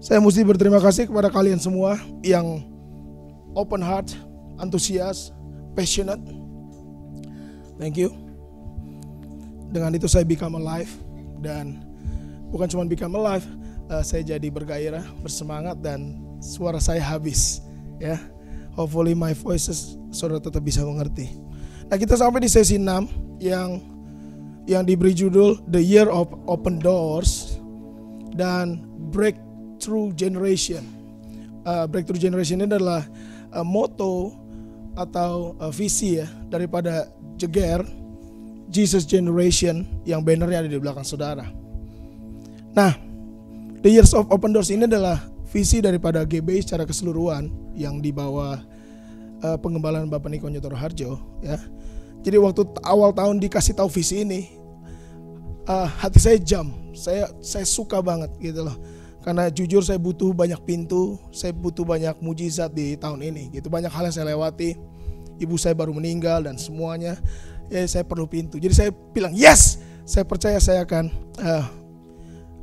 Saya mesti berterima kasih kepada kalian semua yang open heart, antusias, passionate. Thank you. Dengan itu saya become alive. Dan bukan cuma become alive, saya jadi bergairah, bersemangat, dan suara saya habis. Ya, hopefully my voices saudara tetap bisa mengerti. Nah, kita sampai di sesi 6 yang diberi judul The Year of Open Doors dan Breakthrough Generation. Breakthrough Generation ini adalah motto atau visi ya daripada Jeger Jesus Generation yang bannernya ada di belakang saudara. Nah, The Years of Open Doors ini adalah visi daripada GBI secara keseluruhan yang dibawa pengembalaan Bapak Niko Nyotoro Harjo ya. Jadi waktu awal tahun dikasih tahu visi ini, hati saya saya suka banget gitu loh. Karena jujur saya butuh banyak pintu, saya butuh banyak mujizat di tahun ini gitu. Banyak hal yang saya lewati, ibu saya baru meninggal dan semuanya, ya saya perlu pintu. Jadi saya bilang yes, saya percaya saya akan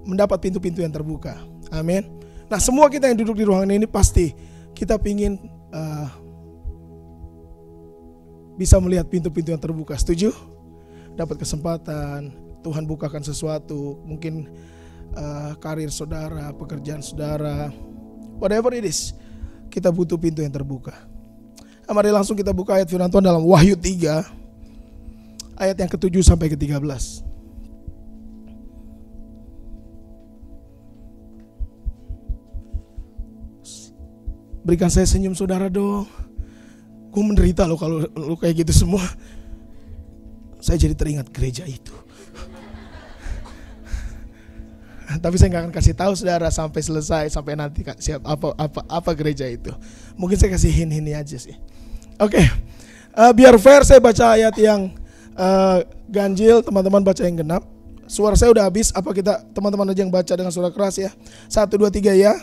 mendapat pintu-pintu yang terbuka. Amin. Nah, semua kita yang duduk di ruangan ini pasti kita pingin bisa melihat pintu-pintu yang terbuka. Setuju? Dapat kesempatan, Tuhan bukakan sesuatu, mungkin karir saudara, pekerjaan saudara, whatever it is, kita butuh pintu yang terbuka. Nah, mari langsung kita buka ayat firman Tuhan dalam Wahyu 3 ayat yang ke-7 sampai ke-13. Berikan saya senyum saudara dong. Gue menderita loh kalau lu kayak gitu semua. Saya jadi teringat gereja itu. Tapi saya nggak akan kasih tahu saudara sampai selesai, sampai nanti siap apa gereja itu. Mungkin saya kasih hint aja sih. Oke. Biar fair saya baca ayat yang ganjil, teman-teman baca yang genap. Suara saya udah habis. Apa kita teman-teman aja yang baca dengan suara keras ya? 1, 2, 3 ya.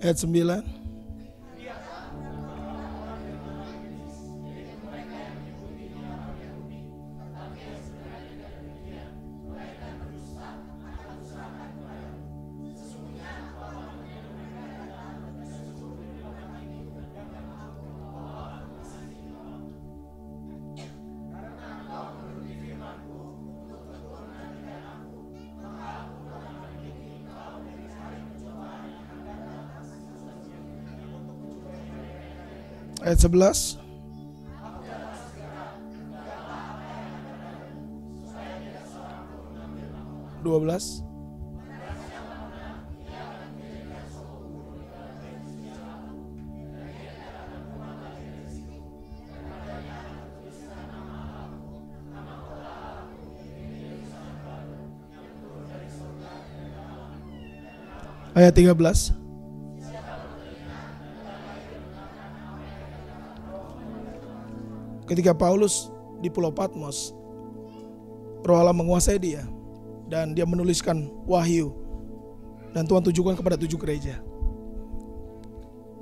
Ayat 9. Ayat 11. Dua belas. Ayat 13. Ketika Paulus di Pulau Patmos, Roh Allah menguasai dia dan dia menuliskan wahyu dan Tuhan tujukan kepada 7 gereja.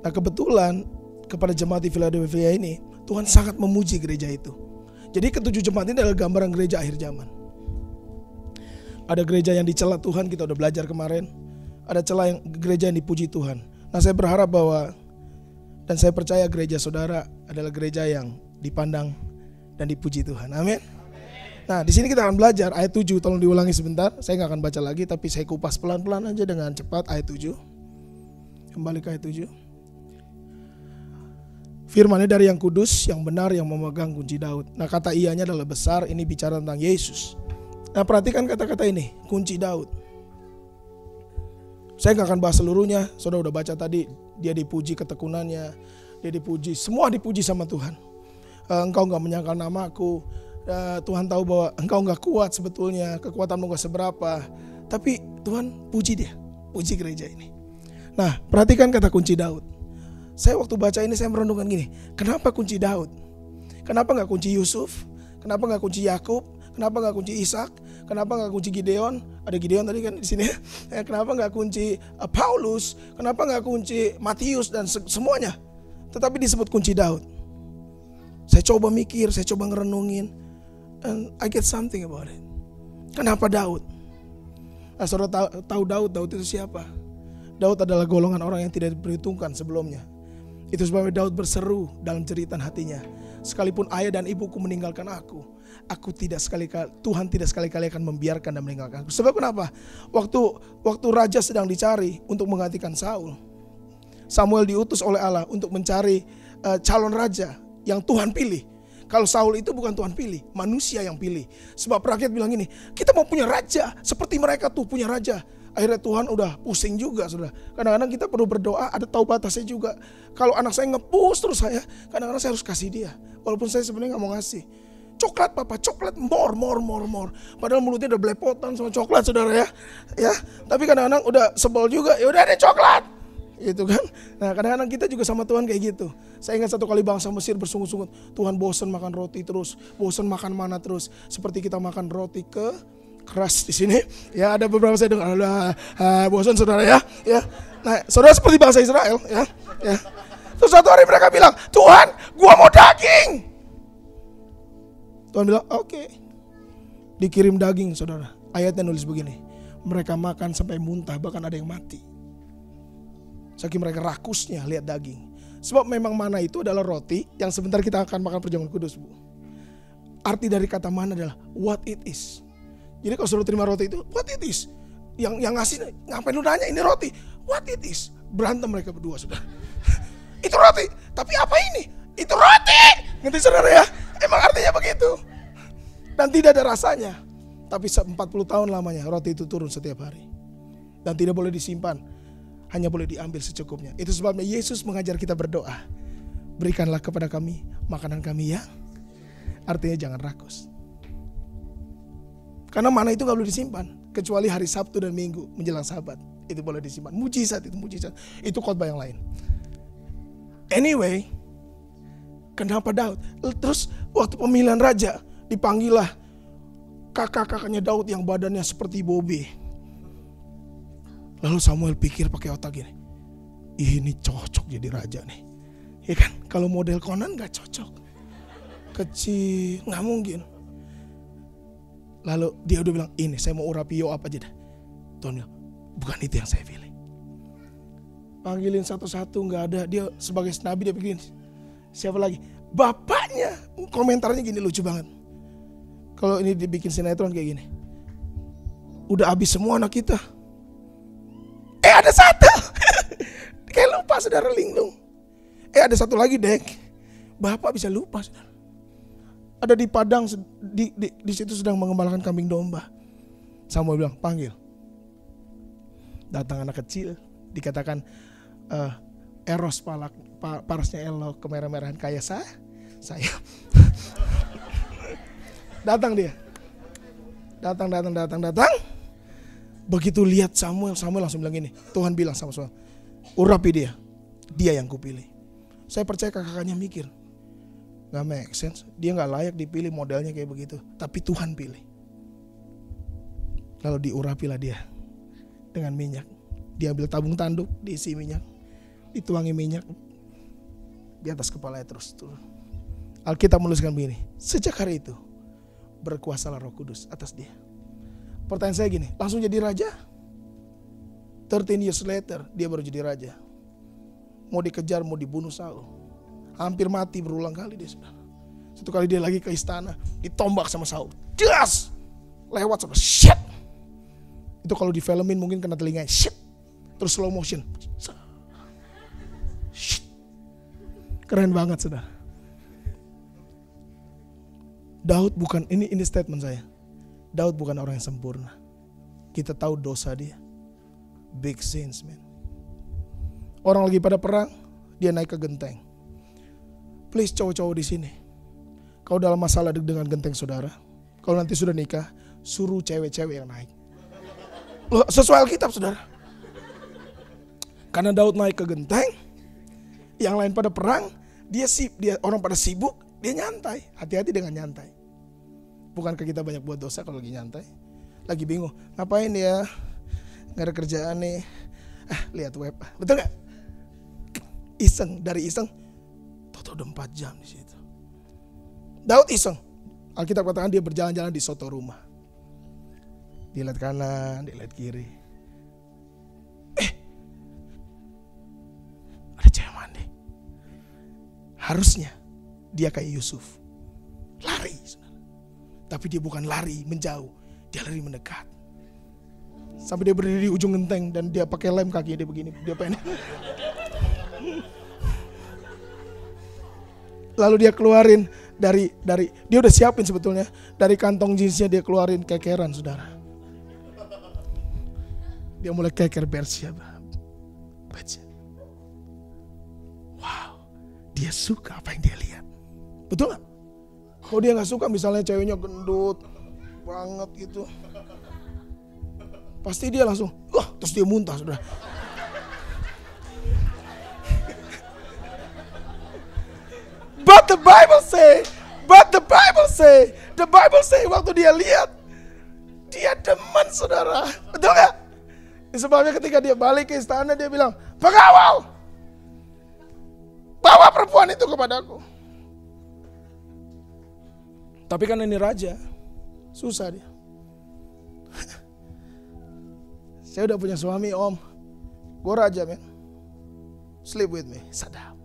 Nah, kebetulan kepada jemaat di Philadelphia ini Tuhan sangat memuji gereja itu. Jadi ke-7 jemaat ini adalah gambaran gereja akhir zaman. Ada gereja yang dicela Tuhan, kita udah belajar kemarin. Ada gereja yang dipuji Tuhan. Nah, saya berharap bahwa dan saya percaya gereja saudara adalah gereja yang dipandang dan dipuji Tuhan. Amin. Nah, di sini kita akan belajar ayat 7. Tolong diulangi sebentar. Saya nggak akan baca lagi, tapi saya kupas pelan-pelan aja dengan cepat ayat 7. Kembali ke ayat 7. Firman-Nya dari yang kudus, yang benar, yang memegang kunci Daud. Nah, kata ianya adalah besar. Ini bicara tentang Yesus. Nah, perhatikan kata-kata ini, kunci Daud. Saya nggak akan bahas seluruhnya. Saudara udah baca tadi, dia dipuji ketekunannya, dia dipuji, semua dipuji sama Tuhan. Engkau gak menyangkal namaku, Tuhan tahu bahwa engkau gak kuat sebetulnya, kekuatanmu gak seberapa, tapi Tuhan puji dia, puji gereja ini. Nah, perhatikan kata kunci Daud. Saya waktu baca ini saya merenungkan gini, kenapa kunci Daud? Kenapa nggak kunci Yusuf? Kenapa nggak kunci Yakub? Kenapa nggak kunci Ishak? Kenapa nggak kunci Gideon? Ada Gideon tadi kan di sini. Kenapa nggak kunci Paulus? Kenapa nggak kunci Matius dan semuanya? Tetapi disebut kunci Daud. Saya coba mikir, saya coba ngerenungin, and I get something about it. Kenapa Daud? Nah, saudara tahu Daud itu siapa? Daud adalah golongan orang yang tidak diperhitungkan sebelumnya. Itu sebabnya Daud berseru dalam jeritan hatinya, sekalipun ayah dan ibuku meninggalkan aku Tuhan tidak sekali-kali akan membiarkan dan meninggalkan aku. Sebab kenapa? Waktu raja sedang dicari untuk menggantikan Saul, Samuel diutus oleh Allah untuk mencari calon raja yang Tuhan pilih. Kalau Saul itu bukan Tuhan pilih, manusia yang pilih. Sebab rakyat bilang gini, kita mau punya raja seperti mereka tuh punya raja. Akhirnya Tuhan udah pusing juga, saudara. Kadang-kadang kita perlu berdoa, ada tahu batasnya juga. Kalau anak saya nge-push terus kadang-kadang saya harus kasih dia. Walaupun saya sebenarnya gak mau ngasih. Coklat papa, coklat, more. Padahal mulutnya udah belepotan sama coklat, saudara ya. Tapi kadang-kadang udah sebel juga, ya udah ada coklat. Gitu kan. Nah, kadang-kadang kita juga sama Tuhan kayak gitu. Saya ingat satu kali bangsa Mesir bersungut-sungut, Tuhan bosan makan roti terus, bosan makan mana terus, seperti kita makan roti keras di sini. Ya, ada beberapa saya dengar, bosan saudara ya. Nah, saudara seperti bangsa Israel ya. Terus satu hari mereka bilang, Tuhan, gua mau daging. Tuhan bilang, oke. Dikirim daging, saudara. Ayatnya nulis begini, mereka makan sampai muntah, bahkan ada yang mati. Saking mereka rakusnya lihat daging. Sebab memang mana itu adalah roti yang sebentar kita akan makan perjamuan kudus, Bu. Arti dari kata mana adalah what it is. Jadi kalau suruh terima roti itu, what it is. Yang ngasih, ngapain lu nanya ini roti? What it is. Berantem mereka berdua, saudara. Itu roti, tapi apa ini? Itu roti. Ngerti saudara ya? Emang artinya begitu. Dan tidak ada rasanya. Tapi 40 tahun lamanya roti itu turun setiap hari. Dan tidak boleh disimpan. Hanya boleh diambil secukupnya. Itu sebabnya Yesus mengajar kita berdoa. Berikanlah kepada kami makanan kami yang, artinya jangan rakus. Karena mana itu gak boleh disimpan. Kecuali hari Sabtu dan Minggu menjelang Sabat. Itu boleh disimpan. Mujizat itu mujizat. Itu khotbah yang lain. Anyway, kenapa Daud? Terus waktu pemilihan raja, dipanggillah kakak-kakaknya Daud yang badannya seperti Bobi. Lalu Samuel pikir pakai otak gini, ini cocok jadi raja nih. Ya kan, kalau model Conan gak cocok. Kecil, gak mungkin. Lalu dia udah bilang, ini saya mau urapi Yoab aja dah. Tuhan bilang, bukan itu yang saya pilih. Panggilin satu-satu gak ada. Dia sebagai nabi dia bikin, siapa lagi? Bapaknya. Komentarnya gini lucu banget. Kalau ini dibikin sinetron kayak gini, udah habis semua anak kita. Ada satu. Kayak lupa saudara linglung. Ada satu lagi dek. Bapak bisa lupa saudara. Ada di padang di situ sedang mengembalakan kambing domba. Samuel bilang panggil. Datang anak kecil. Dikatakan Eros parasnya elok kemerah-merahan kayak saya. Datang dia. Datang. Begitu lihat Samuel langsung bilang gini, Tuhan bilang sama Samuel, urapi dia yang kupilih. Saya percaya kakaknya mikir, gak make sense, dia gak layak dipilih modelnya kayak begitu, tapi Tuhan pilih. Lalu diurapilah dia dengan minyak. Dia ambil tabung tanduk, diisi minyak, dituangi minyak di atas kepalanya terus turun. Alkitab menuliskan begini, sejak hari itu berkuasalah Roh Kudus atas dia. Pertanyaan saya gini, langsung jadi raja? 13 years later dia baru jadi raja. Mau dikejar, mau dibunuh Saul. Hampir mati berulang kali dia saudara. Satu kali dia lagi ke istana, ditombak sama Saul. Jelas! Lewat sama shit. Itu kalau difilmin mungkin kena telinganya. Shit. Terus slow motion. Shit. Keren banget saudara. Daud bukan, ini statement saya. Daud bukan orang yang sempurna. Kita tahu dosa dia. Big sins, man. Orang lagi pada perang, dia naik ke genteng. Please cowok-cowok di sini. Kau dalam masalah dengan genteng saudara. Kalau nanti sudah nikah, suruh cewek-cewek yang naik. Sesuai Alkitab saudara. Karena Daud naik ke genteng, yang lain pada perang, dia orang pada sibuk, dia nyantai. Hati-hati dengan nyantai. Bukankah kita banyak buat dosa kalau lagi nyantai? Lagi bingung, ngapain ya? Gak ada kerjaan nih. Lihat web. Betul gak? Iseng, dari iseng, toto udah 4 jam di situ. Daud iseng. Alkitab katakan dia berjalan-jalan di soto rumah. Dia lihat kanan, dia lihat kiri. Ada cewek mandi. Harusnya dia kayak Yusuf, lari. Tapi dia bukan lari menjauh, dia lari mendekat. Sampai dia berdiri di ujung genteng dan dia pakai lem kakinya dia begini, dia pengen. Lalu dia keluarin dari dia udah siapin sebetulnya, dari kantong jeansnya dia keluarin kekeran, saudara. Dia mulai keker Bersyeba. Wow, dia suka apa yang dia lihat. Betul gak? Kalau dia gak suka misalnya ceweknya gendut banget gitu, pasti dia langsung, terus dia muntah, saudara. But the Bible say waktu dia lihat, dia demen, saudara. Betul gak? Sebabnya ketika dia balik ke istana, dia bilang, pengawal, bawa perempuan itu kepadaku. Tapi kan ini raja, susah dia. Saya udah punya suami, om. Gue raja, men. Sleep with me. Sadap.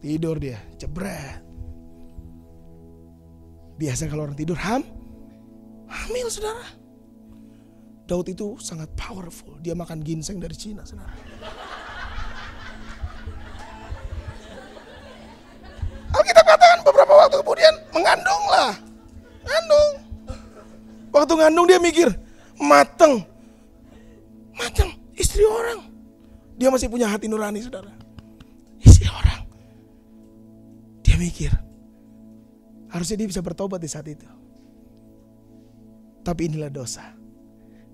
Tidur dia, jebret. Biasa kalau orang tidur, hamil, saudara. Daud itu sangat powerful. Dia makan ginseng dari Cina, saudara. Alkitab katakan beberapa waktu kemudian mengandung. Waktu ngandung dia mikir, mateng, istri orang. Dia masih punya hati nurani, saudara. Istri orang. Dia mikir, harusnya dia bisa bertobat di saat itu. Tapi inilah dosa.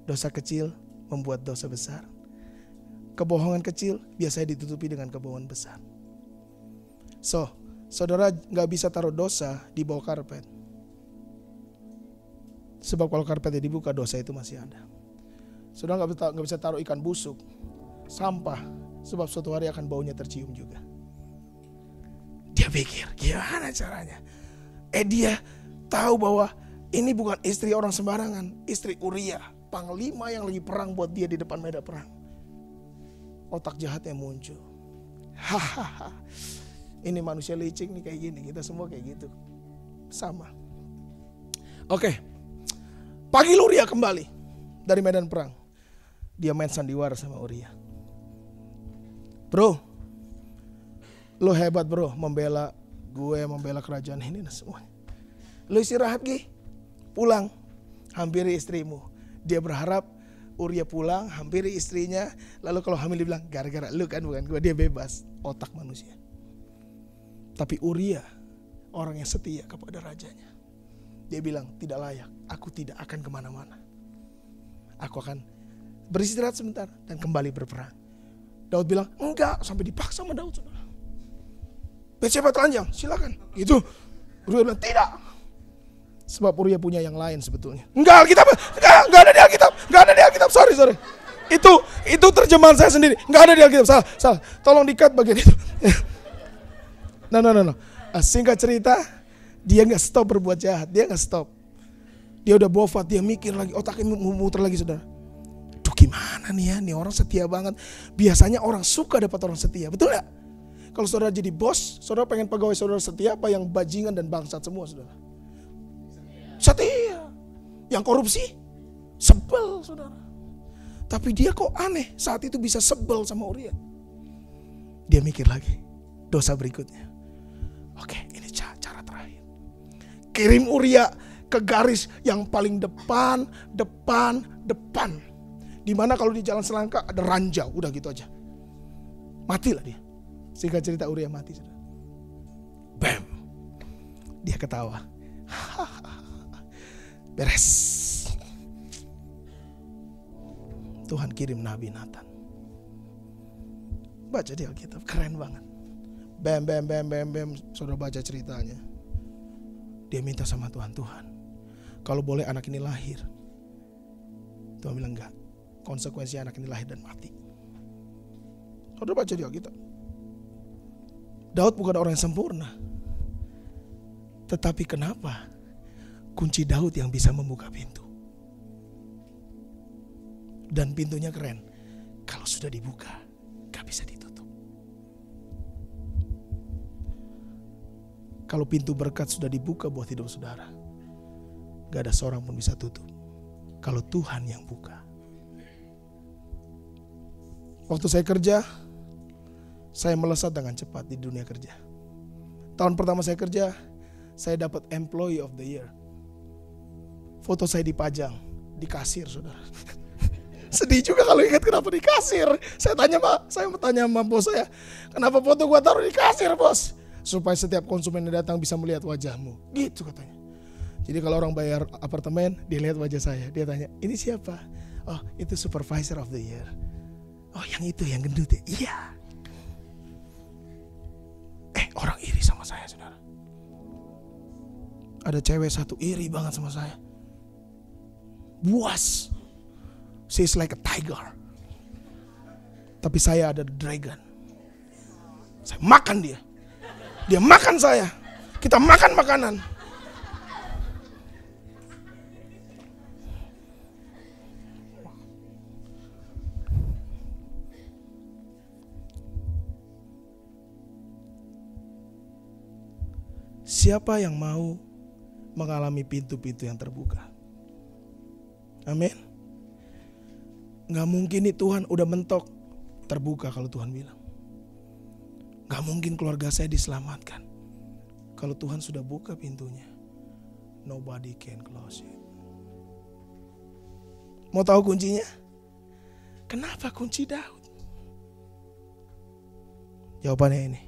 Dosa kecil membuat dosa besar. Kebohongan kecil biasanya ditutupi dengan kebohongan besar. So, saudara gak bisa taruh dosa di bawah karpet. Sebab kalau karpetnya dibuka, dosa itu masih ada. Saudara gak bisa taruh ikan busuk, sampah. Sebab suatu hari akan baunya tercium juga. Dia pikir, gimana caranya? Dia tahu bahwa ini bukan istri orang sembarangan. Istri Uria, panglima yang lagi perang buat dia di depan medan perang. Otak jahatnya muncul. Hahaha. Ini manusia licik nih kayak gini. Kita semua kayak gitu. Sama. Oke. Panggil Uria kembali dari medan perang. Dia main sandiwara sama Uria. Bro, lo hebat bro, membela gue, membela kerajaan ini dan semuanya. Lo istirahat Gi, pulang, hampiri istrimu. Dia berharap Uria pulang, hampiri istrinya. Lalu kalau hamil dia bilang, gara-gara lu kan, bukan gue. Dia bebas, otak manusia. Tapi Uria, orang yang setia kepada rajanya. Dia bilang, tidak layak, aku tidak akan kemana-mana. Aku akan beristirahat sebentar dan kembali berperang. Daud bilang, enggak, sampai dipaksa sama Daud. Batsyeba telanjang, silakan. Gitu. Uria bilang, tidak. Sebab Uria punya yang lain sebetulnya. Enggak ada di Alkitab. Sorry. Itu terjemahan saya sendiri. Enggak ada di Alkitab. Salah. Tolong di-cut bagian itu. No. Singkat cerita, dia enggak stop berbuat jahat. Dia enggak stop. Dia udah bofat, dia mikir lagi, otaknya muter lagi, saudara. Tuh gimana nih ya, nih orang setia banget. Biasanya orang suka dapat orang setia, betul gak? Kalau saudara jadi bos, saudara pengen pegawai saudara setia apa yang bajingan dan bangsat semua, saudara? Setia. Yang korupsi, sebel, saudara. Tapi dia kok aneh, saat itu bisa sebel sama Uria. Dia mikir lagi, dosa berikutnya. Oke, ini cara terakhir. Kirim Uria ke garis yang paling depan. Dimana kalau di jalan selangkah ada ranjau, udah gitu aja. Matilah dia. Singkat cerita Uria mati. Bam. Dia ketawa. Beres. Tuhan kirim Nabi Nathan. Baca di Alkitab, keren banget. Bam, bam, bam, bam, bam. Saudara baca ceritanya. Dia minta sama Tuhan, Tuhan, kalau boleh anak ini lahir. Tuhan bilang enggak. Konsekuensi anak ini lahir dan mati. Saudara baca di Alkitab. Daud bukan orang yang sempurna. Tetapi kenapa kunci Daud yang bisa membuka pintu? Dan pintunya keren. Kalau sudah dibuka, gak bisa ditutup. Kalau pintu berkat sudah dibuka buat hidup saudara, gak ada seorang pun bisa tutup. Kalau Tuhan yang buka. Waktu saya kerja, saya melesat dengan cepat di dunia kerja. Tahun pertama saya kerja, saya dapat Employee of the Year. Foto saya dipajang di kasir, saudara. Sedih juga kalau ingat kenapa di kasir. Saya tanya sama bos saya, kenapa foto gua taruh di kasir, bos? Supaya setiap konsumen yang datang bisa melihat wajahmu. Gitu katanya. Jadi kalau orang bayar apartemen, dia lihat wajah saya. Dia tanya, ini siapa? Oh, itu Supervisor of the Year. Oh, yang itu, yang gendut ya? Iya. Orang iri sama saya, saudara. Ada cewek satu iri banget sama saya. Buas. She's like a tiger. Tapi saya ada dragon. Saya makan dia. Dia makan saya. Kita makan makanan. Siapa yang mau mengalami pintu-pintu yang terbuka? Amin. Gak mungkin nih Tuhan udah mentok terbuka kalau Tuhan bilang. Gak mungkin keluarga saya diselamatkan kalau Tuhan sudah buka pintunya. Nobody can close it. Mau tahu kuncinya? Kenapa kunci Daud? Jawabannya ini.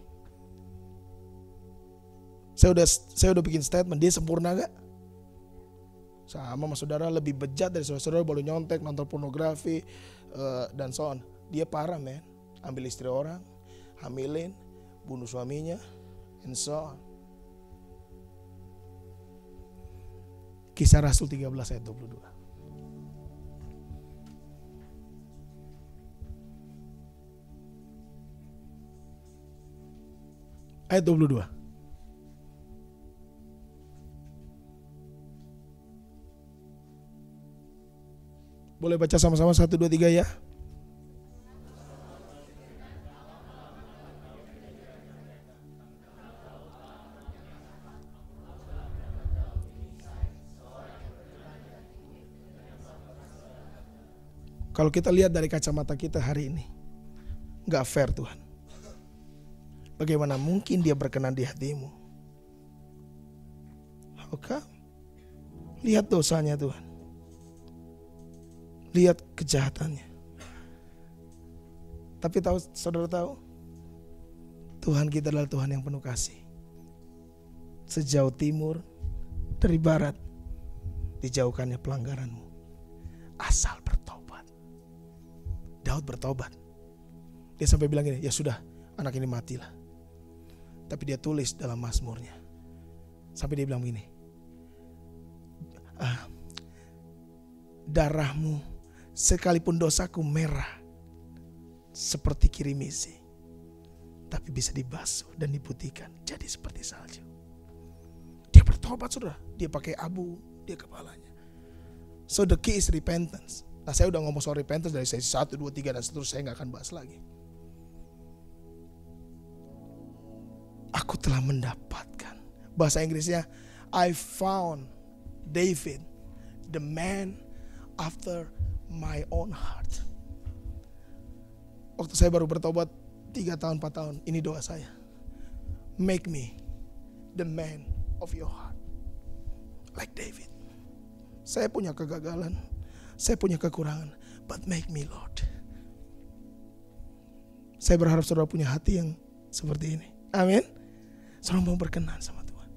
Saya udah bikin statement, dia sempurna gak? Sama saudara, lebih bejat dari saudara baru nyontek, nonton pornografi, dan so on. Dia parah, men. Ambil istri orang, hamilin, bunuh suaminya, and so on. Kisah Rasul 13 ayat 22. Ayat 22. Boleh baca sama-sama 1, 2, 3 ya. Kalau kita lihat dari kacamata kita hari ini, gak fair Tuhan. Bagaimana mungkin dia berkenan di hatimu? Oke? Lihat dosanya Tuhan. Lihat kejahatannya. Tapi saudara tahu, Tuhan kita adalah Tuhan yang penuh kasih. Sejauh timur dari barat, dijauhkannya pelanggaranmu. Asal bertobat. Daud bertobat. Dia sampai bilang gini, ya sudah, anak ini matilah. Tapi dia tulis dalam Mazmurnya. Sampai dia bilang begini, darahmu sekalipun dosaku merah seperti kirimisi, tapi bisa dibasuh dan diputihkan jadi seperti salju. Dia bertobat saudara, dia pakai abu dia kepalanya. So the key is repentance. Nah saya udah ngomong soal repentance dari sesi 1, 2, 3 dan seterusnya, saya gak akan bahas lagi. Aku telah mendapatkan, bahasa Inggrisnya, I found David, the man after my own heart. Waktu saya baru bertobat 3 tahun, 4 tahun, ini doa saya. Make me the man of your heart, like David. Saya punya kegagalan, saya punya kekurangan, but make me Lord. Saya berharap saudara punya hati yang seperti ini. Amin. Saudara mau berkenan sama Tuhan.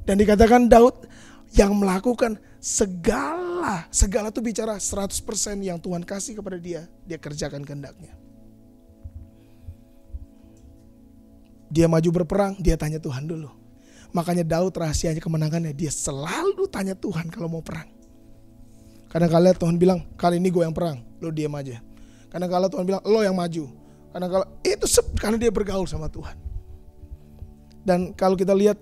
Dan dikatakan Daud yang melakukan segala itu bicara 100% yang Tuhan kasih kepada dia, dia kerjakan kehendaknya. Dia maju berperang, dia tanya Tuhan dulu. Makanya Daud rahasianya kemenangannya, dia selalu tanya Tuhan kalau mau perang. Kadang-kadang Tuhan bilang, kali ini gue yang perang, lo diam aja. Kadang-kadang Tuhan bilang, lo yang maju. Kadang-kadang itu karena dia bergaul sama Tuhan. Dan kalau kita lihat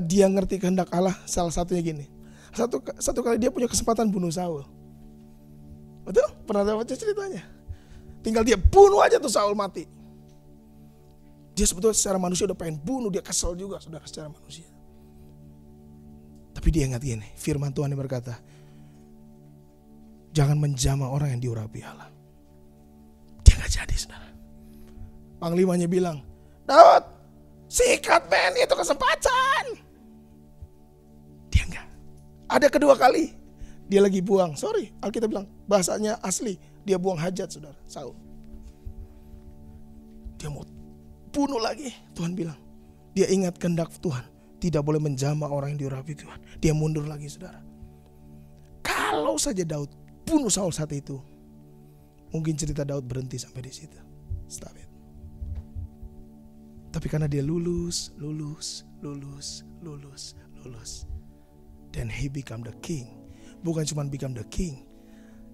dia ngerti kehendak Allah, salah satunya gini. Satu kali dia punya kesempatan bunuh Saul. Betul? Pernah baca ceritanya? Tinggal dia bunuh aja tuh Saul mati. Dia sebetulnya secara manusia udah pengen bunuh, dia kesel juga saudara secara manusia. Tapi dia ingat gini, firman Tuhan yang berkata, jangan menjamah orang yang diurapi Allah. Dia gak jadi saudara. Panglimanya bilang, Daud, sikat men, itu kesempatan. Dia enggak. Ada kedua kali, dia lagi buang, Alkitab bilang, bahasanya asli, dia buang hajat saudara, Saul. Dia mau bunuh lagi. Tuhan bilang, dia ingat kehendak Tuhan, tidak boleh menjamah orang yang diurapi Tuhan. Dia mundur lagi saudara. Kalau saja Daud bunuh Saul saat itu, mungkin cerita Daud berhenti sampai di situ. Stop it. Tapi karena dia lulus, then he become the king. Bukan cuma become the king,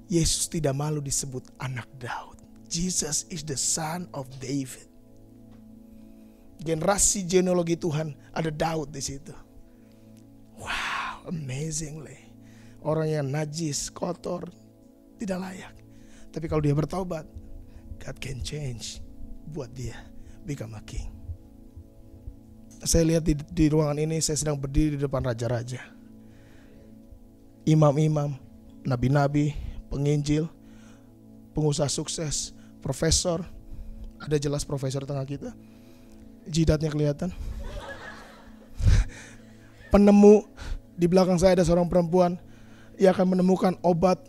Yesus tidak malu disebut anak Daud. Jesus is the son of David. Generasi genealogi Tuhan ada Daud di situ. Wow, amazingly. Orang yang najis, kotor, tidak layak. Tapi kalau dia bertobat, God can change, buat dia become a king. Saya lihat di ruangan ini, saya sedang berdiri di depan raja-raja, imam-imam, nabi-nabi, penginjil, pengusaha sukses, profesor. Ada jelas profesor tengah kita, jidatnya kelihatan. Penemu, di belakang saya ada seorang perempuan. Ia akan menemukan obat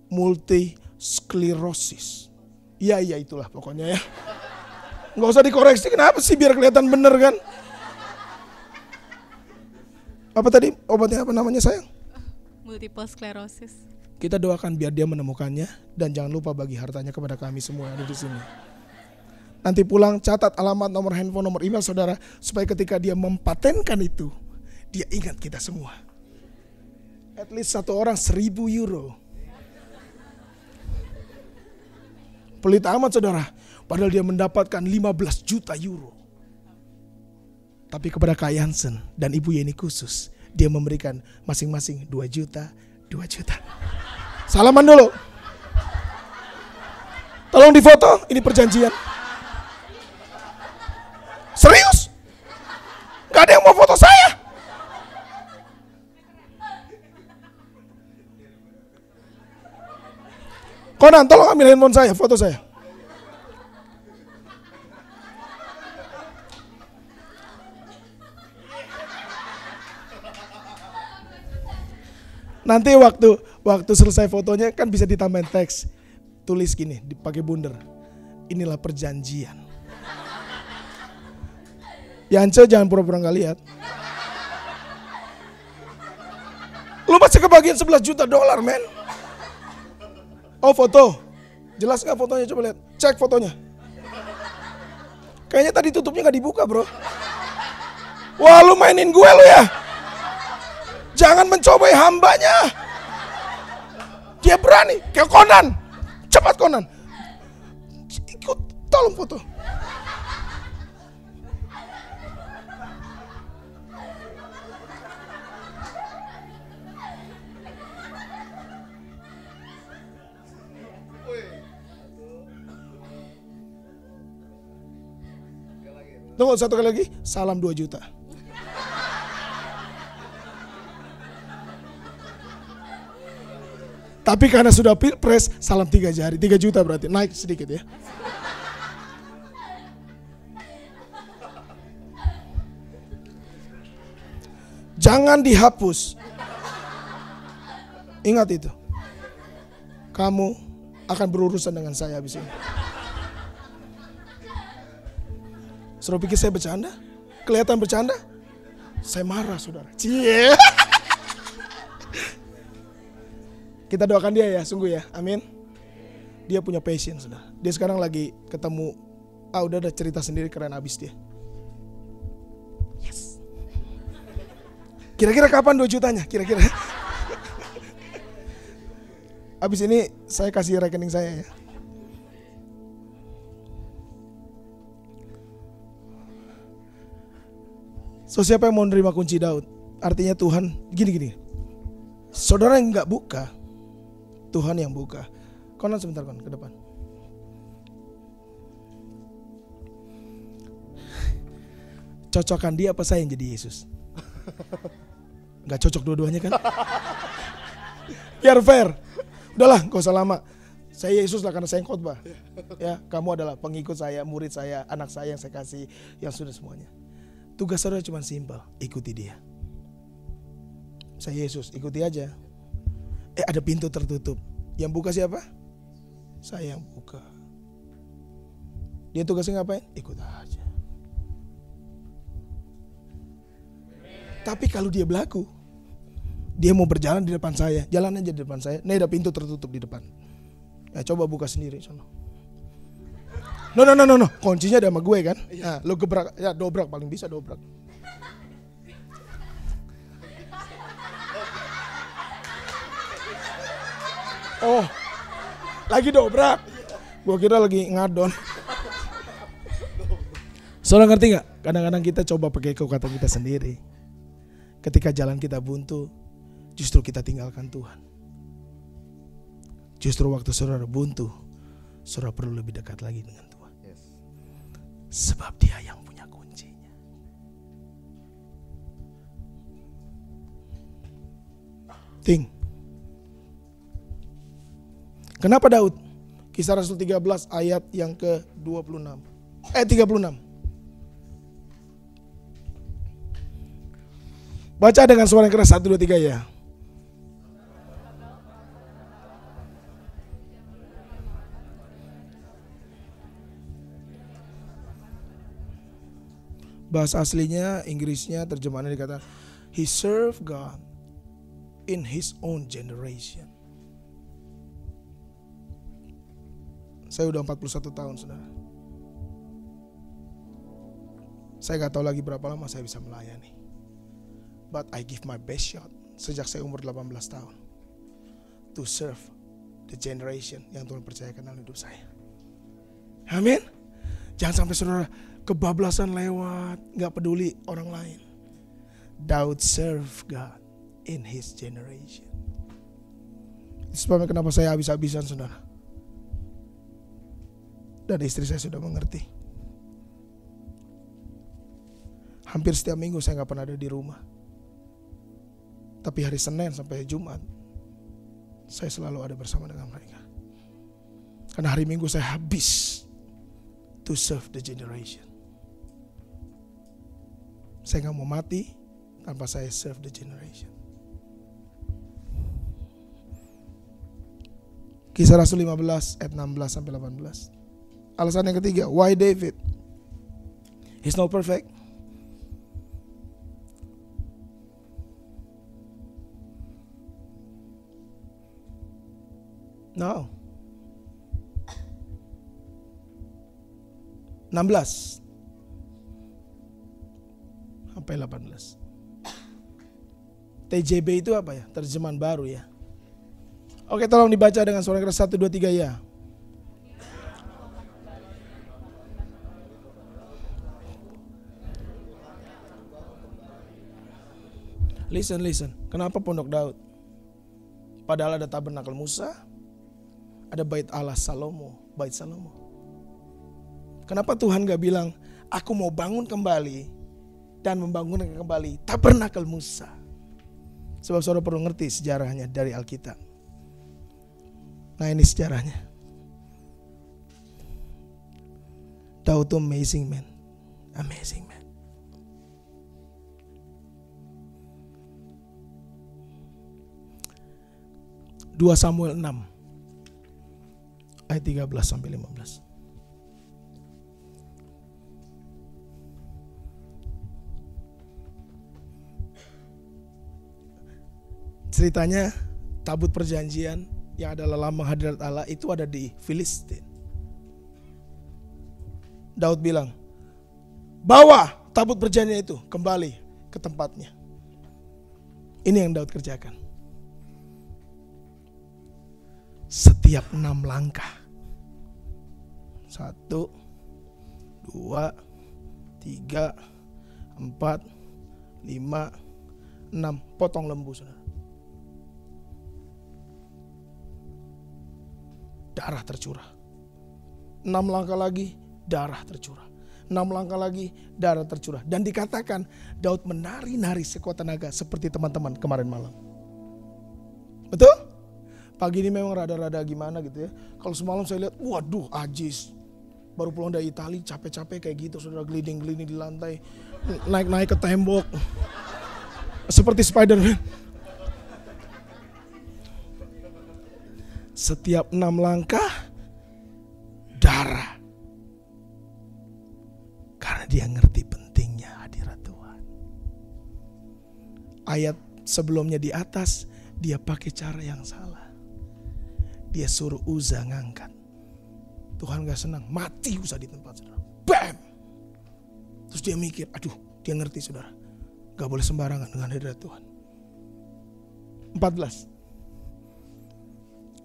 multisklerosis. Iya itulah pokoknya ya. Nggak usah dikoreksi, kenapa sih, biar kelihatan bener kan. Apa tadi obatnya, apa namanya sayang? Multiple sclerosis. Kita doakan biar dia menemukannya, dan jangan lupa bagi hartanya kepada kami semua yang ada di sini. Nanti pulang catat alamat, nomor handphone, nomor email saudara, supaya ketika dia mempatenkan itu, dia ingat kita semua. At least satu orang 1.000 euro. Pelit amat saudara, padahal dia mendapatkan 15 juta euro. Tapi kepada Kak Jansen dan Ibu Yeni khusus, dia memberikan masing-masing 2 juta. Salaman dulu. Tolong difoto, ini perjanjian. Serius? Gak ada yang mau foto saya? Konan, tolong ambil handphone saya, foto saya. Nanti waktu selesai fotonya kan bisa ditambahin teks. Tulis gini, dipakai bundar. Inilah perjanjian. Yance jangan pura-pura gak lihat. Lu masih kebagian 11 juta dolar, men. Oh, foto. Jelas gak fotonya? Coba lihat. Cek fotonya. Kayaknya tadi tutupnya gak dibuka, bro. Wah, lu mainin gue lu ya. Jangan mencobai hambanya. Dia berani. Kayak Conan. Cepat Conan. Ikut, tolong foto. Tunggu satu kali lagi. Salam 2 juta. Tapi karena sudah pilpres, salam 3 jari. 3 juta berarti, naik sedikit ya. Jangan dihapus. Ingat itu. Kamu akan berurusan dengan saya habis ini. Suruh pikir saya bercanda? Kelihatan bercanda? Saya marah saudara. Cie. Kita doakan dia ya, sungguh ya, amin. Dia punya passion sudah. Dia sekarang lagi ketemu, udah ada cerita sendiri, keren abis dia. Kira-kira kapan 2 jutanya? Kira-kira. Habis ini saya kasih rekening saya ya. So siapa yang mau nerima kunci Daud? Artinya Tuhan gini. Saudara yang nggak buka, Tuhan yang buka. Konon sebentar ke depan. Cocokkan dia apa saya yang jadi Yesus? Nggak cocok dua-duanya kan? Biar fair. Udahlah, gak usah lama. Saya Yesus lah karena saya yang khotbah. Ya, kamu adalah pengikut saya, murid saya, anak saya yang saya kasih, yang sudah semuanya. Tugas saudara cuma simpel, ikuti dia. Saya Yesus, ikuti aja. Ada pintu tertutup. Yang buka siapa? Saya yang buka. Dia tugasnya ngapain? Ikut aja. Tapi kalau dia berlaku, dia mau berjalan di depan saya, jalan aja di depan saya. Nih ada pintu tertutup di depan. Ya coba buka sendiri sono. No. Kuncinya ada sama gue kan? Nah, lo gebrak, ya dobrak paling bisa dobrak. Oh, lagi dobrak. Gue kira lagi ngadon. Saudara ngerti gak? Kadang-kadang kita coba pakai kekuatan kita sendiri. Ketika jalan kita buntu, justru kita tinggalkan Tuhan. Justru waktu saudara buntu, saudara perlu lebih dekat lagi dengan Tuhan. Sebab Dia yang punya kuncinya. Ting. Kenapa Daud? Kisah Rasul 13 ayat yang ke-26. 36. Baca dengan suara yang keras 1, 2, 3 ya. Bahasa aslinya, Inggrisnya, terjemahannya dikata, He served God in his own generation. Saya udah 41 tahun, saudara. Saya gak tahu lagi berapa lama saya bisa melayani. But I give my best shot sejak saya umur 18 tahun to serve the generation yang Tuhan percayakan dalam hidup saya. Amin. Jangan sampai saudara kebablasan lewat, gak peduli orang lain. Daud serve God in his generation. Itu sebabnya kenapa saya habis-habisan, saudara. Dan istri saya sudah mengerti. Hampir setiap minggu saya gak pernah ada di rumah. Tapi hari Senin sampai Jumat saya selalu ada bersama dengan mereka. Karena hari Minggu saya habis to serve the generation. Saya gak mau mati tanpa saya serve the generation. Kisah Rasul 15 ayat 16 sampai 18. Alasan yang ketiga, why David? He's not perfect. No. 16 sampai 18. TJB itu apa ya? Terjemahan baru ya. Oke, tolong dibaca dengan suara keras 1, 2, 3 ya. Listen. Kenapa Pondok Daud? Padahal ada tabernakel Musa, ada bait Allah Salomo, bait Salomo. Kenapa Tuhan gak bilang, aku mau bangun kembali dan membangunkan kembali tabernakel Musa? Sebab saudara perlu ngerti sejarahnya dari Alkitab. Nah, ini sejarahnya. Daud itu amazing man. 2 Samuel 6 ayat 13 sampai 15. Ceritanya tabut perjanjian yang adalah lambang hadirat Allah itu ada di Filistin. Daud bilang, bawa tabut perjanjian itu kembali ke tempatnya. Ini yang Daud kerjakan. Setiap 6 langkah. 1, 2, 3, 4, 5, 6. Potong lembu, saudara. Darah tercurah. 6 langkah lagi, darah tercurah. 6 langkah lagi, darah tercurah. Dan dikatakan Daud menari-nari sekuat tenaga seperti teman-teman kemarin malam. Betul? Pagi ini memang rada-rada gimana gitu ya. Kalau semalam saya lihat, waduh Ajis. Baru pulang dari Itali, capek-capek kayak gitu. Saudara gelinding-gelinding di lantai. Naik-naik ke tembok. Seperti Spider-Man. Setiap 6 langkah, darah. Karena dia ngerti pentingnya hadirat Tuhan. Ayat sebelumnya di atas, dia pakai cara yang salah. Dia suruh Uza ngangkat. Tuhan gak senang, mati Uza di tempat, saudara. Bam! Terus dia mikir, aduh, dia ngerti, saudara. Gak boleh sembarangan dengan hadirat Tuhan. 14.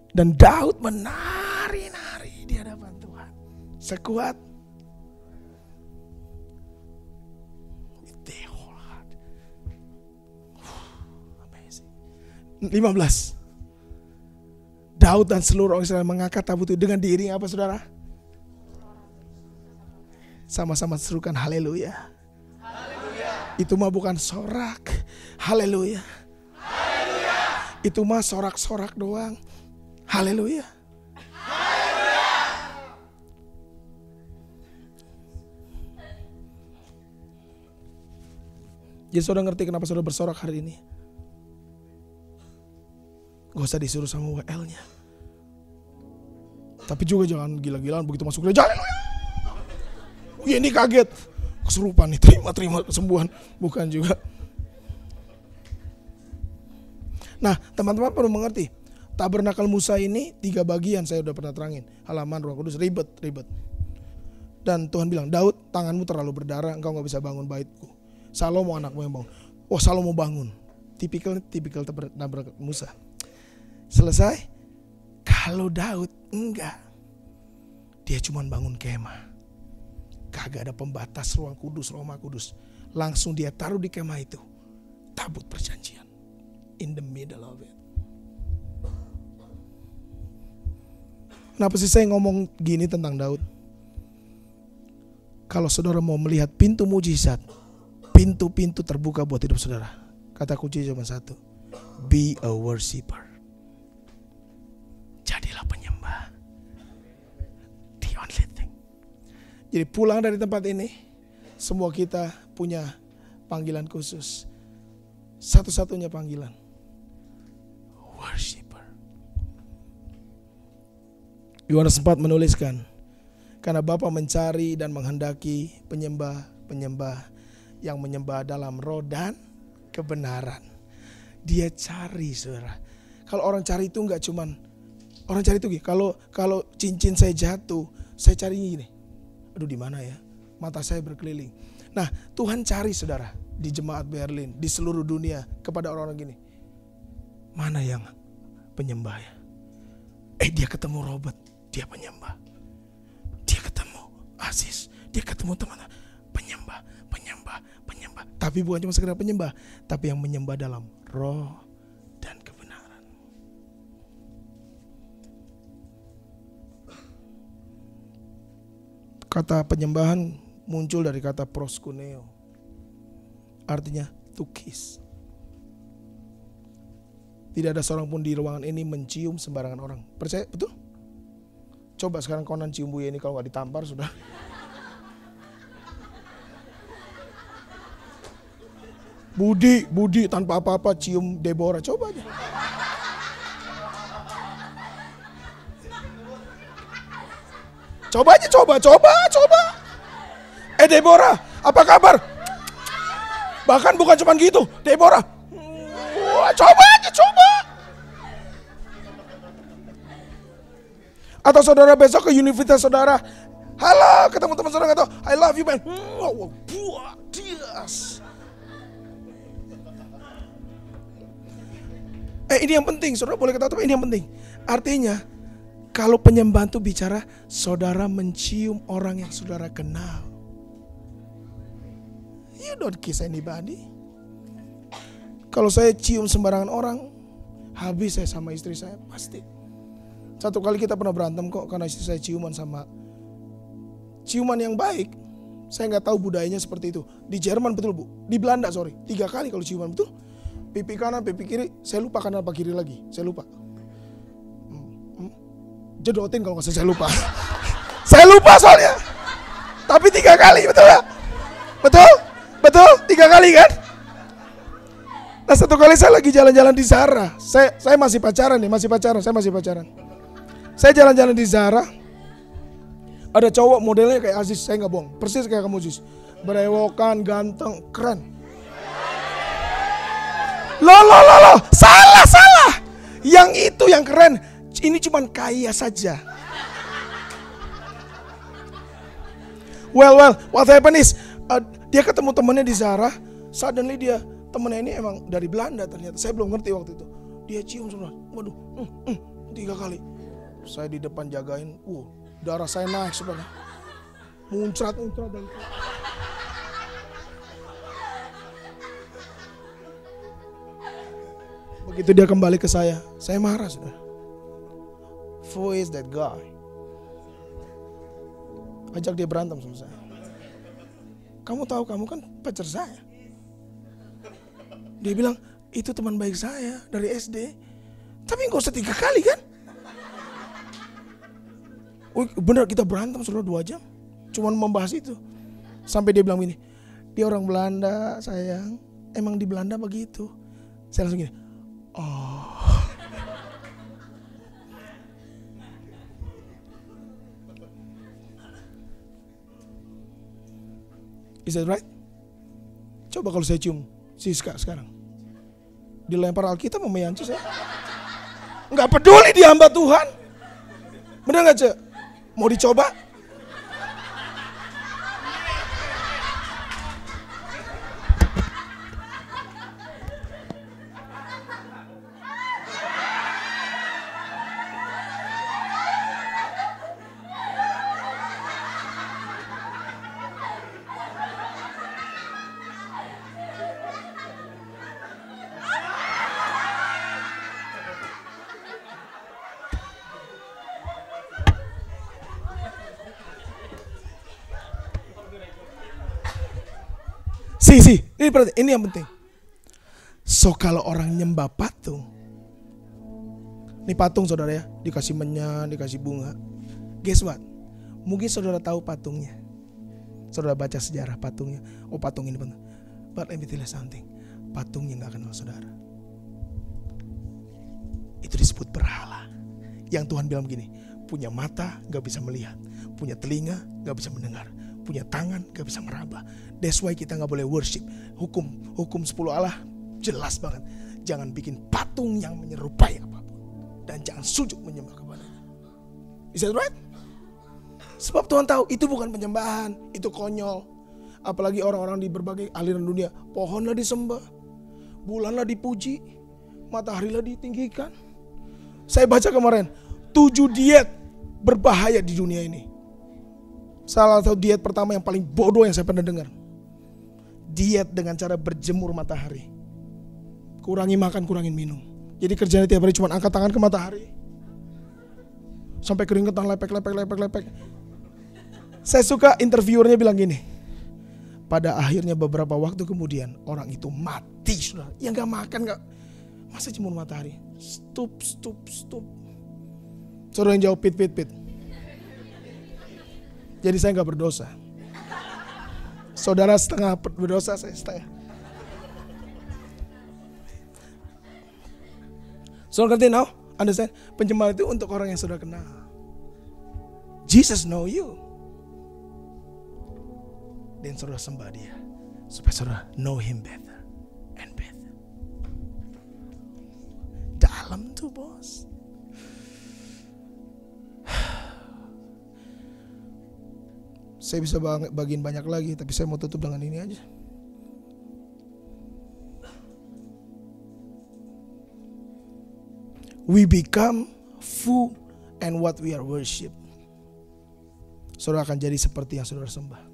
Dan Daud menari-nari di hadapan Tuhan. Sekuat. With the whole heart. Amazing. 15. Daud dan seluruh orang Israel mengangkat tabut itu dengan diiringi apa, saudara? Sama-sama serukan haleluya. Itu mah bukan sorak. Haleluya. Itu mah sorak-sorak doang. Haleluya. Jadi saudara ngerti kenapa saudara bersorak hari ini? Gak usah disuruh sama WL-nya. Tapi juga jangan gila-gilaan begitu masuk gereja. Haleluya. Wih, ini kaget. Kesurupan nih, terima kesembuhan. Bukan juga. Nah, teman-teman perlu mengerti. Tabernakel Musa ini 3 bagian, saya udah pernah terangin. Halaman, Roh Kudus, ribet. Dan Tuhan bilang, Daud, tanganmu terlalu berdarah, engkau gak bisa bangun baitku. Salomo anakmu yang bangun. Oh, Salomo bangun. Tipikal tabernakel Musa. Selesai. Kalau Daud enggak. Dia cuma bangun kemah. Kagak ada pembatas ruang kudus, Rumah Kudus. Langsung dia taruh di kemah itu tabut perjanjian. In the middle of it. Kenapa sih saya ngomong gini tentang Daud? Kalau saudara mau melihat pintu mujizat, pintu-pintu terbuka buat hidup saudara. Kata kunci cuma satu. Be a worshiper. Jadilah penyembah. The only thing. Jadi pulang dari tempat ini, semua kita punya panggilan khusus. Satu-satunya panggilan. Worshiper. Yohanes 4 menuliskan, karena Bapa mencari dan menghendaki penyembah-penyembah yang menyembah dalam roh dan kebenaran. Dia cari, saudara. Kalau orang cari itu enggak cuman, orang cari itu gini, kalau cincin saya jatuh, saya cari gini. Aduh, di mana ya? Mata saya berkeliling. Nah, Tuhan cari, saudara, di jemaat Berlin, di seluruh dunia, kepada orang-orang gini. Mana yang penyembah ya? Dia ketemu Robert, dia penyembah. Dia ketemu Aziz, dia ketemu teman, penyembah. Tapi bukan cuma sekedar penyembah, tapi yang menyembah dalam roh dan kebenaran. Kata penyembahan muncul dari kata proskuneo. Artinya to kiss. Tidak ada seorang pun di ruangan ini mencium sembarangan orang. Percaya? Betul? Coba sekarang Conan cium Bu Yeni, kalau gak ditampar sudah. Budi tanpa apa-apa cium Deborah. Coba aja. Coba. Deborah, apa kabar? Bahkan bukan cuma gitu, Deborah. Wah, coba. Atau saudara besok ke universitas saudara, halo, ketemu teman saudara kata, I love you man. Wow, dias. Ini yang penting, saudara boleh ketawa, tapi ini yang penting. Artinya, kalau penyembahan itu bicara, saudara mencium orang yang saudara kenal. You don't kiss anybody. Kalau saya cium sembarangan orang, habis saya sama istri saya, pasti. Satu kali kita pernah berantem kok, karena istri saya ciuman yang baik. Saya nggak tahu budayanya seperti itu. Di Jerman betul bu, di Belanda 3 kali kalau ciuman betul. Pipi kanan, pipi kiri, saya lupa kanan apa kiri lagi, saya lupa. Jedotin kalau nggak saya lupa. Saya lupa soalnya. Tapi 3 kali, betul gak? Betul, 3 kali kan? Nah satu kali saya lagi jalan-jalan di Zara. Saya masih pacaran. Saya jalan-jalan di Zara. Ada cowok modelnya kayak Aziz, saya nggak bohong, persis kayak kamu Aziz. Berewokan, ganteng, keren. Loh, salah. Yang itu yang keren, ini cuman kaya saja. Well, what happened is, dia ketemu temannya di Zara. Suddenly temannya ini emang dari Belanda ternyata. Saya belum ngerti waktu itu. Dia cium semua. Waduh, 3 kali. Saya di depan jagain, darah saya naik sebenarnya. Muncrat dan begitu dia kembali ke saya marah sudah. Who is that guy? Ajak dia berantem sama saya. Kamu tahu kamu kan pacar saya. Dia bilang itu teman baik saya dari SD. Tapi gak usah 3 kali kan? Bener kita berantem sudah 2 jam. Cuman membahas itu. Sampai dia bilang gini, dia orang Belanda sayang. Emang di Belanda begitu. Saya langsung gini, Is that right? Coba kalau saya cium Siska sekarang, dilempar Alkitab sama Yanci saya. Nggak peduli dia hamba Tuhan. Bener nggak Cek? Mau dicoba? Ini yang penting. So kalau orang nyembah patung, ini patung saudara ya, dikasih menyan, dikasih bunga. Guess what? Mungkin saudara tahu patungnya. Saudara baca sejarah patungnya. Oh patung ini benar. But let me tell you something. Patungnya gak kenal saudara. Itu disebut berhala. Yang Tuhan bilang begini, punya mata gak bisa melihat, punya telinga gak bisa mendengar, punya tangan gak bisa meraba. That's why kita gak boleh worship. Hukum 10 Allah jelas banget. Jangan bikin patung yang menyerupai apapun, dan jangan sujud menyembah kepadanya. Is that right? Sebab Tuhan tahu itu bukan penyembahan, itu konyol. Apalagi orang-orang di berbagai aliran dunia. Pohonlah disembah, bulanlah dipuji, mataharilah ditinggikan. Saya baca kemarin 7 diet berbahaya di dunia ini. Salah satu diet pertama yang paling bodoh yang saya pernah dengar, diet dengan cara berjemur matahari. Kurangi makan, kurangin minum. Jadi kerjanya tiap hari cuma angkat tangan ke matahari sampai keringetan, lepek. Saya suka interviewernya bilang gini, pada akhirnya beberapa waktu kemudian orang itu mati sudah. Yang gak makan gak, masa jemur matahari. Stup. Saudara yang jawab pit. Jadi saya gak berdosa. Saudara setengah berdosa, saya setengah. Saudara ngerti now? Understand? Penyembahan itu untuk orang yang saudara kenal. Jesus know you. Dan saudara sembah dia, supaya saudara know him better and better. Dalam tuh bos. Saya bisa bagiin banyak lagi, tapi saya mau tutup dengan ini aja. we become who and what we are worship. Saudara akan jadi seperti yang saudara sembah.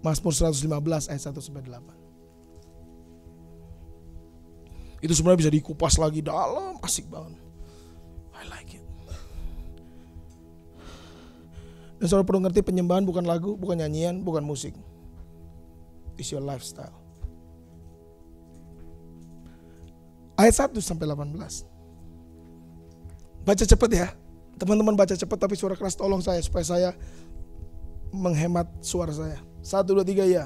Mazmur 115 ayat 1 sampai 8. Itu sebenarnya bisa dikupas lagi dalam, asik banget. I like it. Dan saudara perlu ngerti, penyembahan bukan lagu, bukan nyanyian, bukan musik. It's your lifestyle. Ayat 1 sampai 18. Baca cepet ya. Teman-teman baca cepet, tapi suara keras tolong saya supaya saya menghemat suara saya. 1, 2, 3 ya.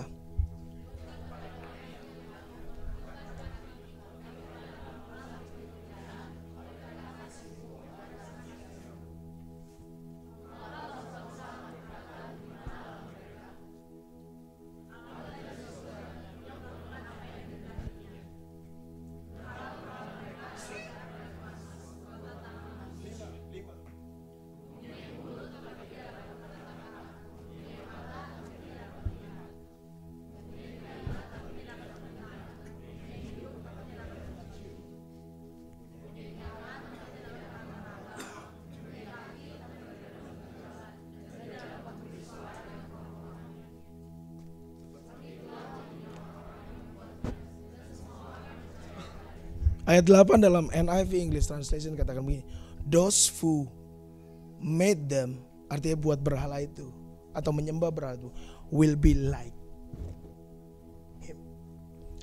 Ayat 8 dalam NIV English Translation katakan begini. Those who made them, artinya buat berhala itu atau menyembah berhala itu, will be like him.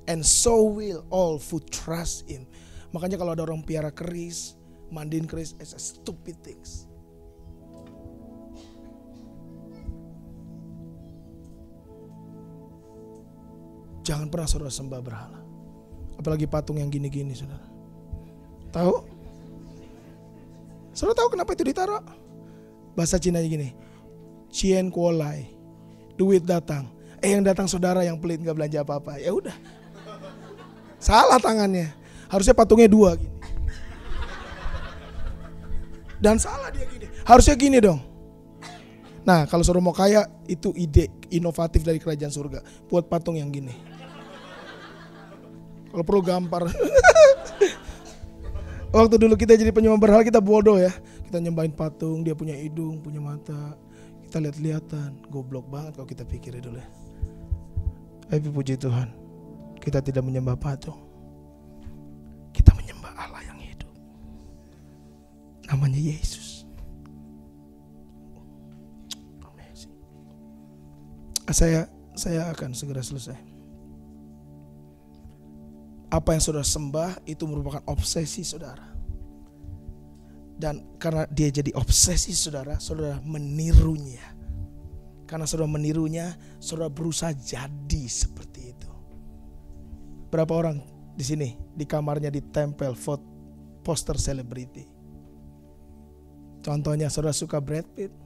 And so will all who trust him. Makanya kalau ada orang piara keris, mandiin keris, it's a stupid things. Jangan pernah saudara sembah berhala. Apalagi patung yang gini-gini, saudara. Tahu? Saudara tahu kenapa itu ditaruh? Bahasa Cina gini. Chien kuolai. Duit datang. Yang datang saudara yang pelit gak belanja apa-apa. Ya udah. Salah tangannya. Harusnya patungnya 2 gini. Dan salah dia gini. Harusnya gini dong. Nah, kalau saudara mau kaya, itu ide inovatif dari kerajaan surga. Buat patung yang gini. Kalau perlu gampar. Waktu dulu kita jadi penyembah berhala, kita bodoh ya. Kita nyembahin patung, dia punya hidung, punya mata. Kita lihat-lihatan. Goblok banget kalau kita pikir dulu ya. Tapi puji Tuhan, kita tidak menyembah patung. Kita menyembah Allah yang hidup. Namanya Yesus. Amazing. Saya akan segera selesai. Apa yang saudara sembah itu merupakan obsesi saudara. Dan karena dia jadi obsesi saudara, saudara menirunya. Karena saudara menirunya, saudara berusaha jadi seperti itu. Berapa orang di sini di kamarnya ditempel poster selebriti? Contohnya saudara suka Brad Pitt,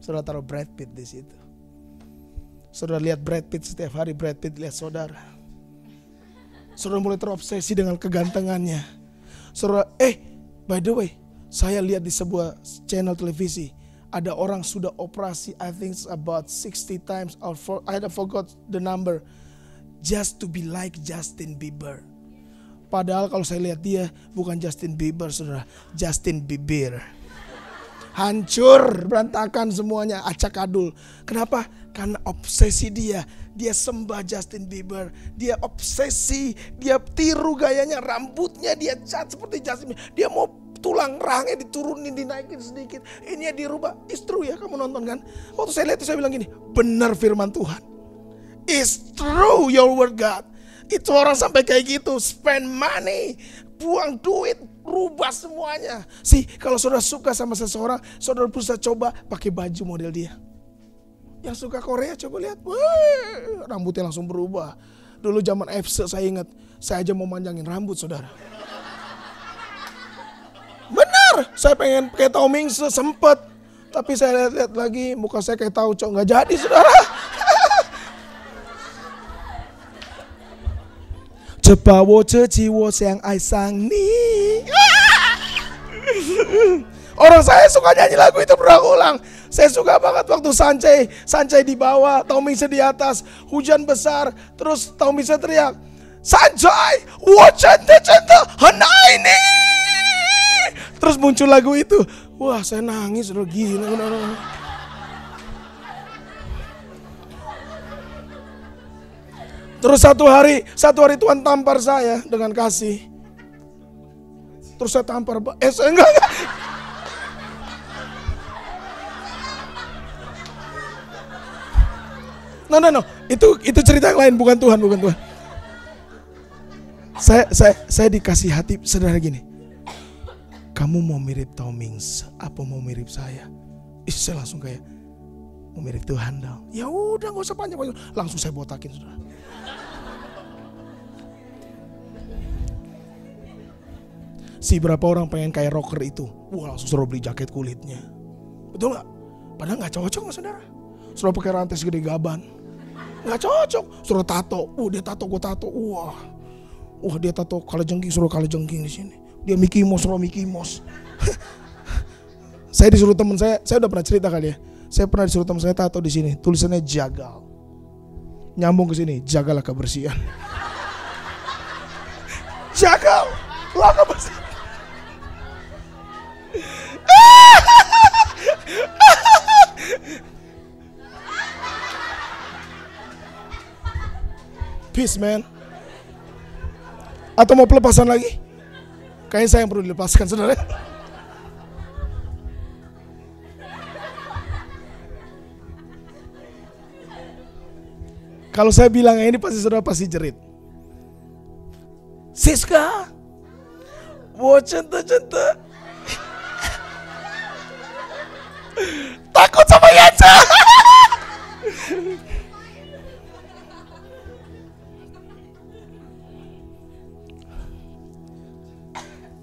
saudara taruh Brad Pitt di situ. Saudara lihat Brad Pitt setiap hari, Brad Pitt lihat saudara. Saudara mulai terobsesi dengan kegantengannya. Saudara, by the way, saya lihat di sebuah channel televisi, ada orang sudah operasi, I think about 60 times, I forgot the number, just to be like Justin Bieber. Padahal kalau saya lihat dia, bukan Justin Bieber saudara, Justin Bieber. Hancur, berantakan semuanya, acak adul. Kenapa? Karena obsesi dia sembah Justin Bieber, dia obsesi, dia tiru gayanya, rambutnya dia cat seperti Justin Bieber. Dia mau tulang rahangnya diturunin, dinaikin sedikit, ini ya dirubah. It's true ya, kamu nonton kan? Waktu saya lihat itu saya bilang gini, benar firman Tuhan. It's true your word God. Itu orang sampai kayak gitu, spend money, buang duit, rubah semuanya. Kalau saudara suka sama seseorang, saudara berusaha coba pakai baju model dia. Yang suka Korea coba lihat, wah, rambutnya langsung berubah. Dulu zaman FC saya ingat, saya aja mau manjangin rambut saudara. Benar, saya pengen kayak Tao Mingse sempet, tapi saya lihat lagi muka saya kayak Tao Cok, nggak jadi saudara. Cepat wo ceci wo sayang ai sang ni. Orang saya suka nyanyi lagu itu berulang-ulang. Saya suka banget waktu Sancai di bawah, Tao Mingse di atas, hujan besar, terus Tao Mingse teriak, Sanjay, wacanta hanaini. Terus muncul lagu itu. Wah, saya nangis udah gila. Terus satu hari Tuhan tampar saya dengan kasih. Terus saya tampar, saya enggak. No. Itu cerita yang lain, bukan Tuhan. Saya dikasih hati saudara gini. Kamu mau mirip Tom Mings apa mau mirip saya? Saya langsung kayak mau mirip Tuhan dong. Ya udah, nggak usah panjang. Langsung saya botakin saudara. Si berapa orang pengen kayak rocker itu, wah langsung suruh beli jaket kulitnya. Betul nggak? Padahal nggak cocok nggak saudara. Suruh pakai rantai segede gaban, nggak cocok. Suruh tato, dia tato, gue tato, wah dia tato kalajengking, suruh kalajengking di sini. Dia Mickey Mouse, suruh Mickey Mouse. Saya disuruh teman saya udah pernah cerita kali ya. Saya pernah disuruh teman saya tato di sini, tulisannya jagal. Nyambung ke sini, jagalah kebersihan. Jagal, lah kebersihan. Peace man. Atau mau pelepasan lagi? Kayaknya saya yang perlu dilepaskan saudara. Kalau saya bilang ini pasti saudara pasti jerit. Siska, mau cinta. Takut sama Yansa.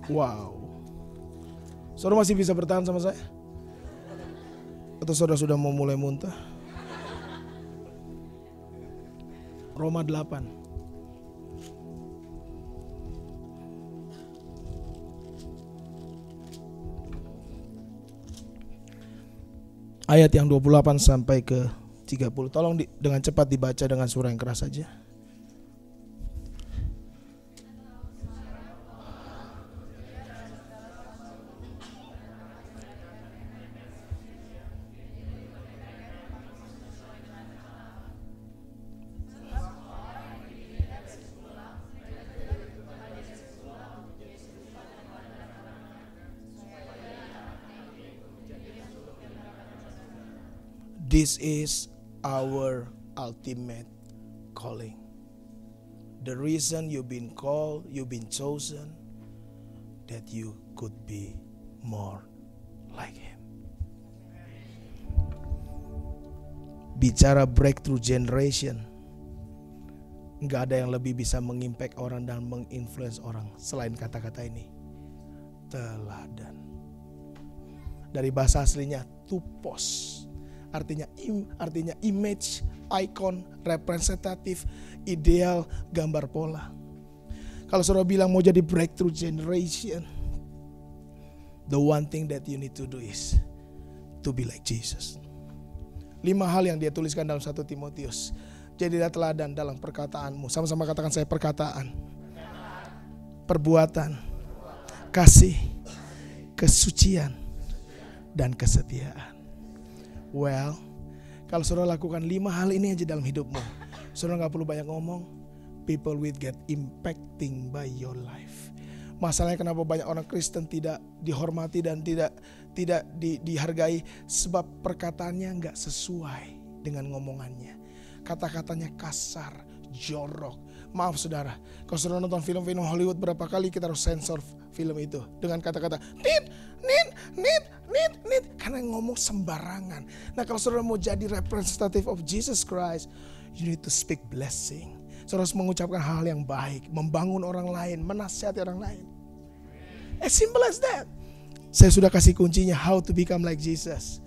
Wow. Saudara masih bisa bertahan sama saya? Atau saudara sudah mau mulai muntah? Roma 8. Ayat yang 28 sampai ke 30. Tolong dengan cepat dibaca dengan suara yang keras saja. This is our ultimate calling. The reason you've been called, you've been chosen, that you could be more like Him. Bicara breakthrough generation, gak ada yang lebih bisa mengimpact orang dan menginfluence orang selain kata-kata ini. Teladan. Dari bahasa aslinya tupos. Artinya image, icon, representatif, ideal, gambar pola. Kalau saudara bilang mau jadi breakthrough generation, the one thing that you need to do is to be like Jesus. 5 hal yang dia tuliskan dalam 1 Timotius. Jadilah teladan dalam perkataanmu. Sama-sama katakan saya perkataan, perbuatan, kasih, kesucian, dan kesetiaan. Well, kalau saudara lakukan 5 hal ini aja dalam hidupmu, saudara gak perlu banyak ngomong. People will get impacting by your life. Masalahnya kenapa banyak orang Kristen tidak dihormati dan tidak dihargai, sebab perkataannya gak sesuai dengan ngomongannya. Kata-katanya kasar, jorok. Maaf saudara, kalau saudara nonton film-film Hollywood berapa kali kita harus sensor film itu dengan kata-kata nit, karena ngomong sembarangan. Nah kalau saudara mau jadi representative of Jesus Christ, you need to speak blessing. Saudara harus mengucapkan hal yang baik, membangun orang lain, menasihati orang lain. As simple as that. Saya sudah kasih kuncinya how to become like Jesus.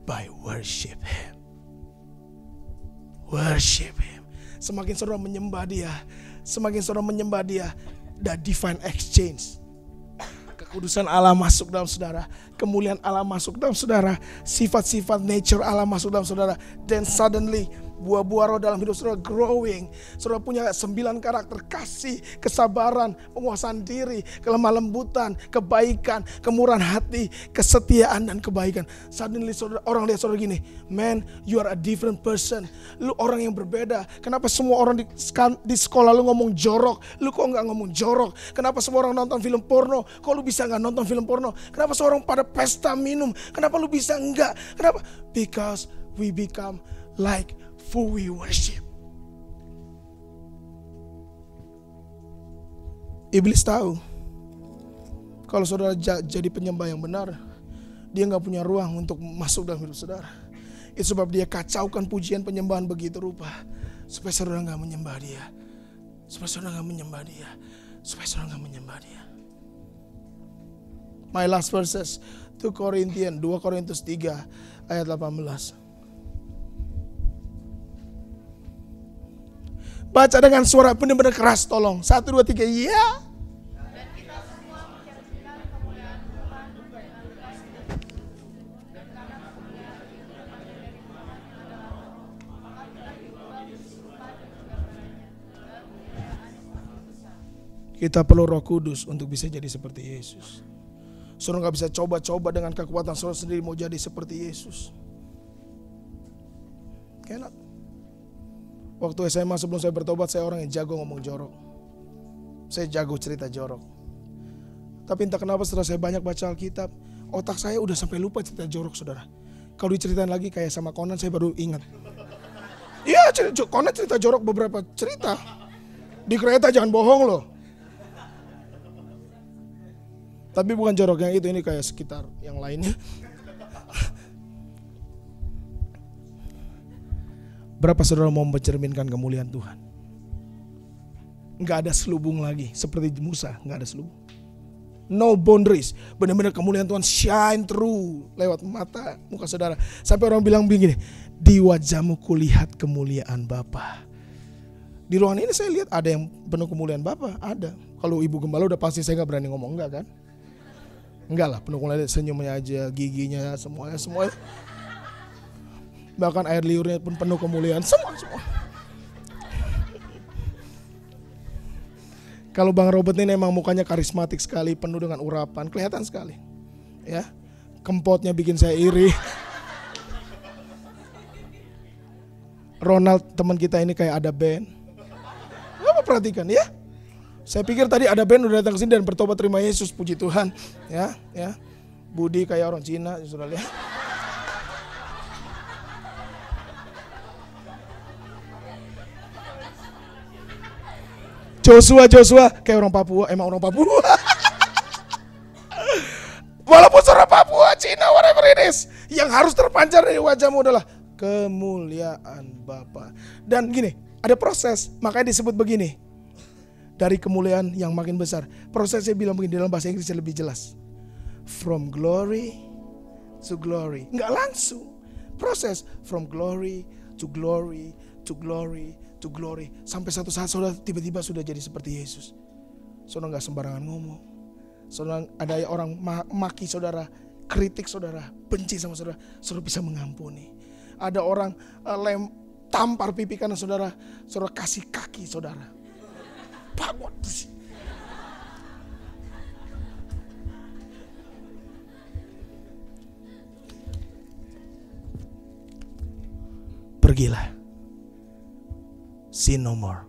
By worship Him. Worship Him. Semakin saudara menyembah Dia, the divine exchange. Kekudusan Allah masuk dalam saudara, kemuliaan Allah masuk dalam saudara, sifat-sifat nature Allah masuk dalam saudara. Then suddenly Buah-buah roh dalam hidup saudara growing. Saudara punya 9 karakter: kasih, kesabaran, penguasaan diri, kelemah lembutan, kebaikan, kemurahan hati, kesetiaan dan kebaikan. Suddenly saudara, orang lihat saudara gini, man, you are a different person. Lu orang yang berbeda. Kenapa semua orang di sekolah lu ngomong jorok, lu kok nggak ngomong jorok? Kenapa semua orang nonton film porno, kok lu bisa nggak nonton film porno? Kenapa semua orang pada pesta minum, kenapa lu bisa enggak? Kenapa? Because we become like who we worship. Iblis tahu kalau saudara jadi penyembah yang benar, dia nggak punya ruang untuk masuk dalam hidup saudara. Itu sebab dia kacaukan pujian penyembahan begitu rupa, supaya saudara nggak menyembah dia, supaya saudara nggak menyembah dia, supaya saudara nggak menyembah dia. My last verses, 2 Korintus 3 ayat 18. Baca dengan suara benar-benar keras, tolong. 1, 2, 3, ya. Dan kita semua mencerminkan kemuliaan Tuhan dengan kasih dan karena kemuliaan itu datangnya dari Tuhan yang adalah Roh, maka kita diubah berserupa dengan gambarannya dan kemuliaan yang makin besar. Kita perlu Roh Kudus untuk bisa jadi seperti Yesus. Saudara gak bisa coba-coba dengan kekuatan saudara sendiri mau jadi seperti Yesus. Cannot. Waktu SMA sebelum saya bertobat, saya orang yang jago ngomong jorok. Saya jago cerita jorok. Tapi entah kenapa setelah saya banyak baca Alkitab, otak saya udah sampai lupa cerita jorok, saudara. Kalau diceritain lagi kayak sama Conan, saya baru ingat. Iya, Conan cerita jorok beberapa cerita. Di kereta jangan bohong loh. Tapi bukan jorok yang itu, ini kayak sekitar yang lainnya. Berapa saudara mau mencerminkan kemuliaan Tuhan? Nggak ada selubung lagi, seperti Musa, nggak ada selubung. No boundaries, benar-benar kemuliaan Tuhan shine through lewat mata muka saudara. Sampai orang bilang begini, di wajahmu kulihat kemuliaan Bapa. Di ruangan ini saya lihat ada yang penuh kemuliaan Bapa, ada. Kalau ibu gembala udah pasti saya nggak berani ngomong, enggak kan? Enggak lah, penuh kemuliaan, senyumnya aja, giginya, semuanya. Bahkan air liurnya pun penuh kemuliaan, semua. Kalau Bang Robert ini emang mukanya karismatik sekali, penuh dengan urapan, kelihatan sekali. Ya, kempotnya bikin saya iri. Ronald teman kita ini kayak ada band. Apa perhatikan ya? Saya pikir tadi ada band udah datang ke sini dan bertobat terima Yesus, puji Tuhan. Ya. Budi kayak orang Cina, sudah lihat. Joshua kayak orang Papua, emang orang Papua. Walaupun seorang Papua, Cina, whatever it is, yang harus terpancar dari wajahmu adalah kemuliaan Bapa. Dan gini, ada proses, makanya disebut begini. Dari kemuliaan yang makin besar. Prosesnya bilang begini, dalam bahasa Inggris lebih jelas. From glory to glory. Enggak langsung. Proses from glory to glory to glory to glory. Sampai satu saat saudara tiba-tiba sudah jadi seperti Yesus. Saudara gak sembarangan ngomong. Saudara ada orang maki saudara, kritik saudara, benci sama saudara, saudara bisa mengampuni. Ada orang tampar pipi kanan saudara, saudara kasih kaki saudara. Bangun. Pergilah. Sin no more.